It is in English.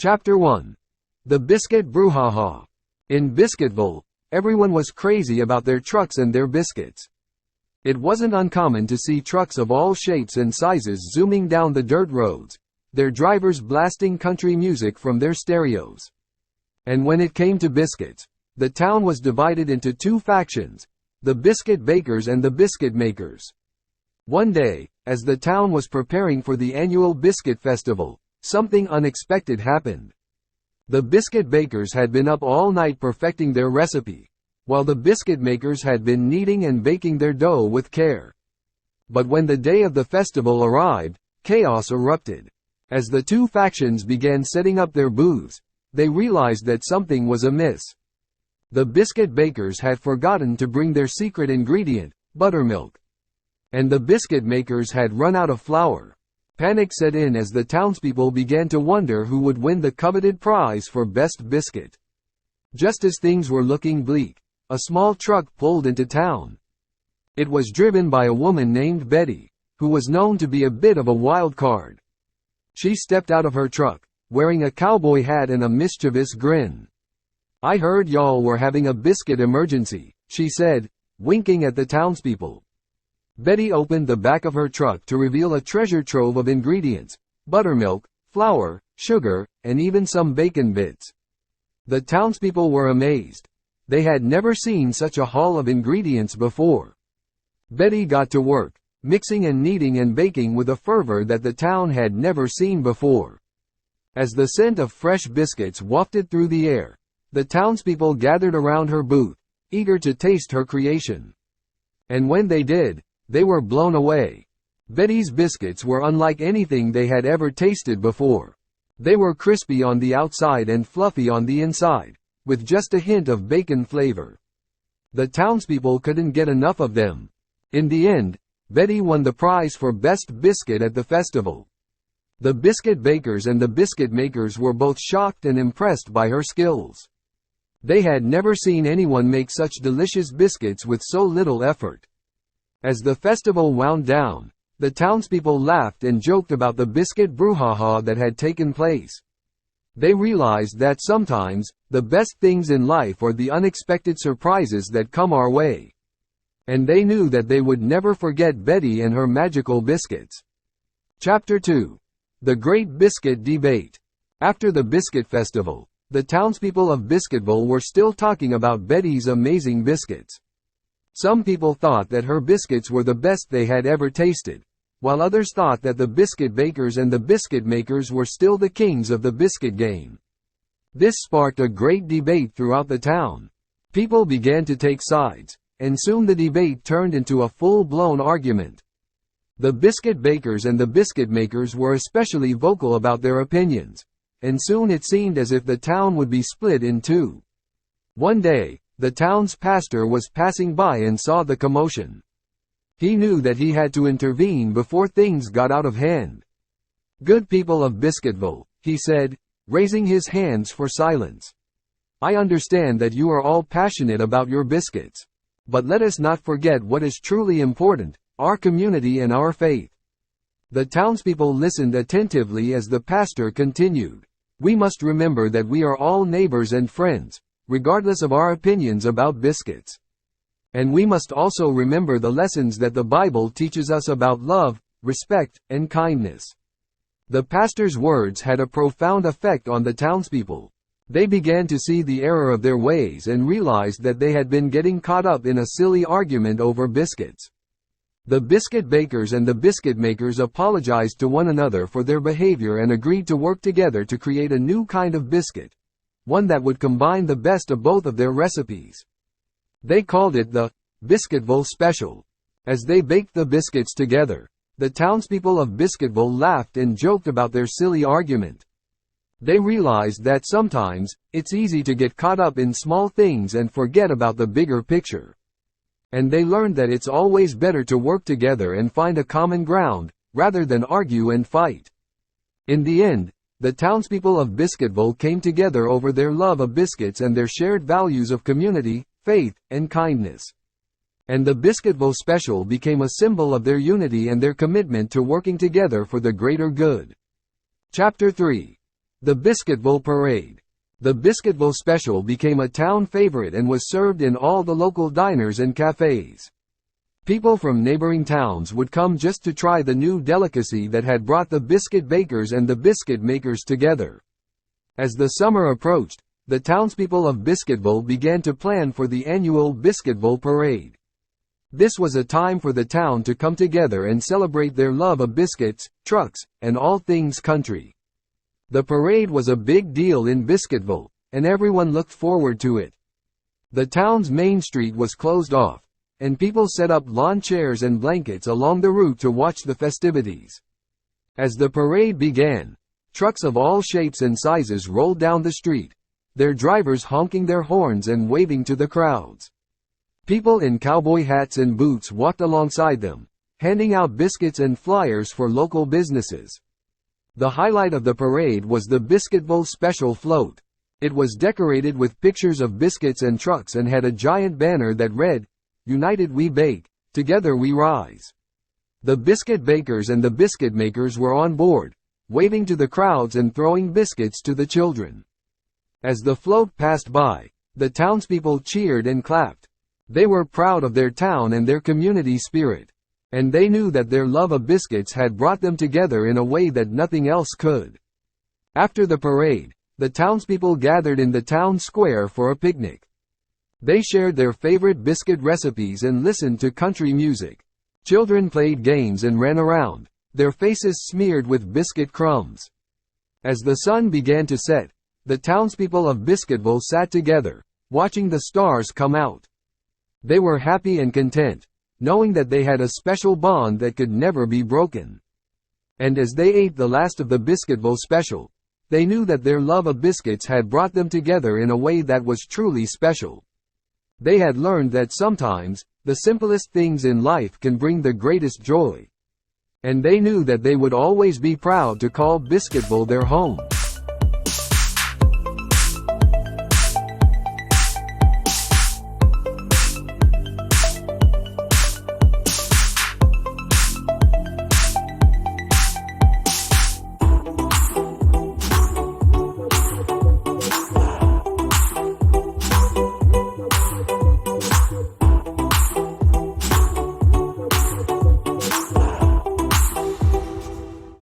Chapter 1. The Biscuit Brouhaha. In Biscuitville, everyone was crazy about their trucks and their biscuits. It wasn't uncommon to see trucks of all shapes and sizes zooming down the dirt roads, their drivers blasting country music from their stereos. And when it came to biscuits, the town was divided into two factions, the biscuit bakers and the biscuit makers. One day, as the town was preparing for the annual biscuit festival, something unexpected happened. The biscuit bakers had been up all night perfecting their recipe, while the biscuit makers had been kneading and baking their dough with care. But when the day of the festival arrived, chaos erupted. As the two factions began setting up their booths, they realized that something was amiss. The biscuit bakers had forgotten to bring their secret ingredient, buttermilk. And the biscuit makers had run out of flour. Panic set in as the townspeople began to wonder who would win the coveted prize for best biscuit. Just as things were looking bleak, a small truck pulled into town. It was driven by a woman named Betty, who was known to be a bit of a wild card. She stepped out of her truck, wearing a cowboy hat and a mischievous grin. "I heard y'all were having a biscuit emergency," she said, winking at the townspeople. Betty opened the back of her truck to reveal a treasure trove of ingredients: buttermilk, flour, sugar, and even some bacon bits. The townspeople were amazed. They had never seen such a haul of ingredients before. Betty got to work, mixing and kneading and baking with a fervor that the town had never seen before. As the scent of fresh biscuits wafted through the air, the townspeople gathered around her booth, eager to taste her creation. And when they did, they were blown away. Betty's biscuits were unlike anything they had ever tasted before. They were crispy on the outside and fluffy on the inside, with just a hint of bacon flavor. The townspeople couldn't get enough of them. In the end, Betty won the prize for best biscuit at the festival. The biscuit bakers and the biscuit makers were both shocked and impressed by her skills. They had never seen anyone make such delicious biscuits with so little effort. As the festival wound down, the townspeople laughed and joked about the biscuit brouhaha that had taken place. They realized that sometimes, the best things in life are the unexpected surprises that come our way. And they knew that they would never forget Betty and her magical biscuits. Chapter 2. The Great Biscuit Debate. After the Biscuit Festival, the townspeople of Biscuitville were still talking about Betty's amazing biscuits. Some people thought that her biscuits were the best they had ever tasted, while others thought that the biscuit bakers and the biscuit makers were still the kings of the biscuit game. This sparked a great debate throughout the town. People began to take sides, and soon the debate turned into a full-blown argument. The biscuit bakers and the biscuit makers were especially vocal about their opinions, and soon it seemed as if the town would be split in two. One day, the town's pastor was passing by and saw the commotion. He knew that he had to intervene before things got out of hand. "Good people of Biscuitville," he said, raising his hands for silence. "I understand that you are all passionate about your biscuits. But let us not forget what is truly important, our community and our faith." The townspeople listened attentively as the pastor continued. "We must remember that we are all neighbors and friends, regardless of our opinions about biscuits. And we must also remember the lessons that the Bible teaches us about love, respect, and kindness." The pastor's words had a profound effect on the townspeople. They began to see the error of their ways and realized that they had been getting caught up in a silly argument over biscuits. The biscuit bakers and the biscuit makers apologized to one another for their behavior and agreed to work together to create a new kind of biscuit, one that would combine the best of both of their recipes. They called it the Biscuitville Special. As they baked the biscuits together, the townspeople of Biscuitville laughed and joked about their silly argument. They realized that sometimes, it's easy to get caught up in small things and forget about the bigger picture. And they learned that it's always better to work together and find a common ground, rather than argue and fight. In the end, the townspeople of Biscuitville came together over their love of biscuits and their shared values of community, faith, and kindness. And the Biscuitville Special became a symbol of their unity and their commitment to working together for the greater good. Chapter 3. The Biscuitville Parade. The Biscuitville Special became a town favorite and was served in all the local diners and cafes. People from neighboring towns would come just to try the new delicacy that had brought the biscuit bakers and the biscuit makers together. As the summer approached, the townspeople of Biscuitville began to plan for the annual Biscuitville Parade. This was a time for the town to come together and celebrate their love of biscuits, trucks, and all things country. The parade was a big deal in Biscuitville, and everyone looked forward to it. The town's main street was closed off, and people set up lawn chairs and blankets along the route to watch the festivities. As the parade began, trucks of all shapes and sizes rolled down the street, their drivers honking their horns and waving to the crowds. People in cowboy hats and boots walked alongside them, handing out biscuits and flyers for local businesses. The highlight of the parade was the Biscuitville Special Float. It was decorated with pictures of biscuits and trucks and had a giant banner that read, "United we bake, together we rise." The biscuit bakers and the biscuit makers were on board, waving to the crowds and throwing biscuits to the children. As the float passed by, the townspeople cheered and clapped. They were proud of their town and their community spirit, and they knew that their love of biscuits had brought them together in a way that nothing else could. After the parade, the townspeople gathered in the town square for a picnic. They shared their favorite biscuit recipes and listened to country music. Children played games and ran around, their faces smeared with biscuit crumbs. As the sun began to set, the townspeople of Biscuitville sat together, watching the stars come out. They were happy and content, knowing that they had a special bond that could never be broken. And as they ate the last of the Biscuitville Special, they knew that their love of biscuits had brought them together in a way that was truly special. They had learned that sometimes, the simplest things in life can bring the greatest joy. And they knew that they would always be proud to call Biscuitville their home.